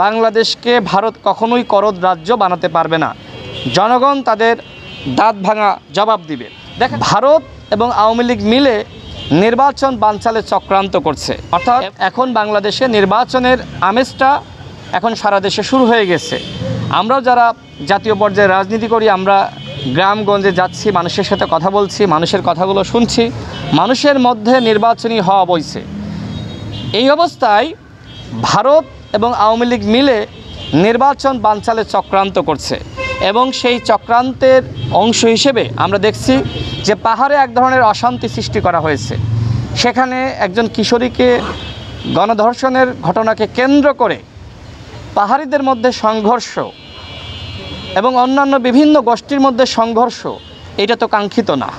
বাংলাদেশকে ভারত কখনোই করদ রাজ্য বানাতে পারবে না। জনগণ তাদের দাঁত ভাঙা জবাব দিবে। দেখেন, ভারত এবং আওয়ামী লীগ মিলে নির্বাচন বানচালে চক্রান্ত করছে। অর্থাৎ এখন বাংলাদেশে নির্বাচনের আমেজটা এখন সারা দেশে শুরু হয়ে গেছে। আমরাও যারা জাতীয় পর্যায়ে রাজনীতি করি, আমরা গ্রামগঞ্জে যাচ্ছি, মানুষের সাথে কথা বলছি, মানুষের কথাগুলো শুনছি, মানুষের মধ্যে নির্বাচনী হওয়া বইছে। এই অবস্থায় ভারত এবং আওয়ামী লীগ মিলে নির্বাচন বানচালে চক্রান্ত করছে এবং সেই চক্রান্তের অংশ হিসেবে আমরা দেখছি যে পাহাড়ে এক ধরনের অশান্তি সৃষ্টি করা হয়েছে। সেখানে একজন কিশোরীকে গণধর্ষণের ঘটনাকে কেন্দ্র করে পাহাড়িদের মধ্যে সংঘর্ষ এবং অন্যান্য বিভিন্ন গোষ্ঠীর মধ্যে সংঘর্ষ, এটা তো কাঙ্ক্ষিত না,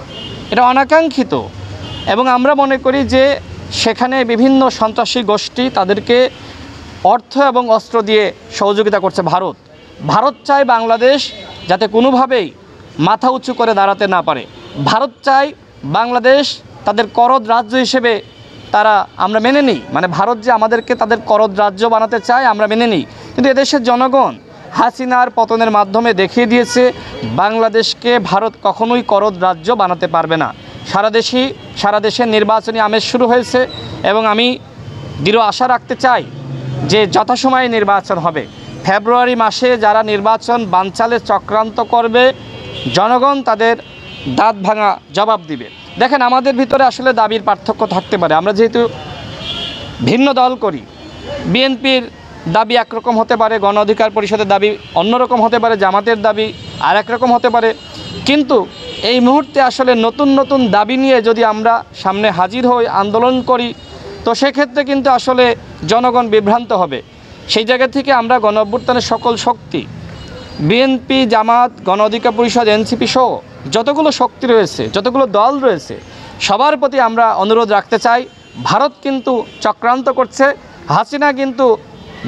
এটা অনাকাঙ্ক্ষিত। এবং আমরা মনে করি যে সেখানে বিভিন্ন সন্ত্রাসী গোষ্ঠী তাদেরকে অর্থ এবং অস্ত্র দিয়ে সহযোগিতা করছে ভারত। ভারত চায় বাংলাদেশ যাতে কোনোভাবেই মাথা উঁচু করে দাঁড়াতে না পারে। ভারত চায় বাংলাদেশ তাদের করদ রাজ্য হিসেবে আমরা মেনে নিই, মানে ভারত যে আমাদেরকে তাদের করদ রাজ্য বানাতে চায় আমরা মেনে নিই। কিন্তু এদেশের জনগণ হাসিনার পতনের মাধ্যমে দেখিয়ে দিয়েছে বাংলাদেশকে ভারত কখনোই করদ রাজ্য বানাতে পারবে না। সারা দেশে নির্বাচনী আমেজ শুরু হয়েছে এবং আমি দৃঢ় আশা রাখতে চাই যে যথাসময়ে নির্বাচন হবে। ফেব্রুয়ারি মাসে যারা নির্বাচন বানচালে চক্রান্ত করবে, জনগণ তাদের দাঁত ভাঙা জবাব দিবে। দেখেন, আমাদের ভিতরে আসলে দাবির পার্থক্য থাকতে পারে। আমরা যেহেতু ভিন্ন দল করি, বিএনপির দাবি একরকম হতে পারে, গণ অধিকার পরিষদের দাবি অন্যরকম হতে পারে, জামাতের দাবি আর একরকম হতে পারে। কিন্তু এই মুহূর্তে আসলে নতুন নতুন দাবি নিয়ে যদি আমরা সামনে হাজির হই, আন্দোলন করি, তো সেক্ষেত্রে কিন্তু আসলে জনগণ বিভ্রান্ত হবে। সেই জায়গা থেকে আমরা গণ অভ্যুত্থানের সকল শক্তি, বিএনপি, জামাত, গণ অধিকার পরিষদ, এনসিপি সহ যতগুলো শক্তি রয়েছে, যতগুলো দল রয়েছে, সবার প্রতি আমরা অনুরোধ রাখতে চাই, ভারত কিন্তু চক্রান্ত করছে, হাসিনা কিন্তু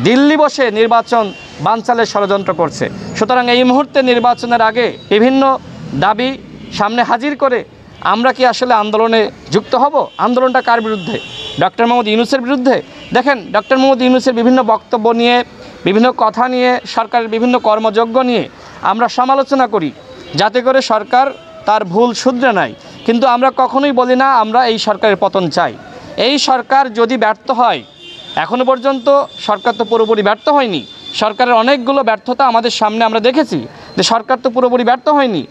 দিল্লি বসে নির্বাচন বানচালের ষড়যন্ত্র করছে। সুতরাং এই মুহূর্তে নির্বাচনের আগে বিভিন্ন দাবি সামনে হাজির করে আমরা কি আসলে আন্দোলনে যুক্ত হব? আন্দোলনটা কার বিরুদ্ধে? ডক্টর মোহাম্মদ ইউনূসের বিরুদ্ধে? দেখেন, ডক্টর মোহাম্মদ ইউনূসের বিভিন্ন বক্তব্য নিয়ে, বিভিন্ন কথা নিয়ে, সরকারের বিভিন্ন কর্মযজ্ঞ নিয়ে আমরা সমালোচনা করি যাতে করে সরকার তার ভুল শুধরে নেয়। কিন্তু আমরা কখনোই বলি না আমরা এই সরকারের পতন চাই। এই সরকার যদি ব্যর্থ হয়, এখনও পর্যন্ত সরকার তো পুরোপুরি ব্যর্থ হয়নি, সরকারের অনেকগুলো ব্যর্থতা আমাদের সামনে আমরা দেখেছি যে সরকার তো পুরোপুরি ব্যর্থ হয়নি।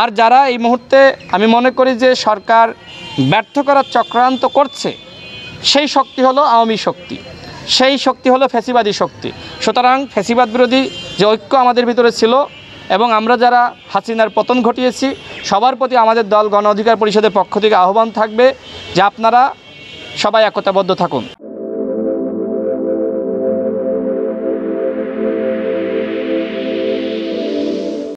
আর যারা এই মুহূর্তে আমি মনে করি যে সরকার ব্যর্থ করার চক্রান্ত করছে, সেই শক্তি হলো আওয়ামী শক্তি, সেই শক্তি হলো ফ্যাসিবাদী শক্তি। সুতরাং ফ্যাসিবাদ বিরোধী যে ঐক্য আমাদের ভিতরে ছিল এবং আমরা যারা হাসিনার পতন ঘটিয়েছি, সবার প্রতি আমাদের দল গণ অধিকার পরিষদের পক্ষ থেকে আহ্বান থাকবে যে আপনারা সবাই একতাবদ্ধ থাকুন।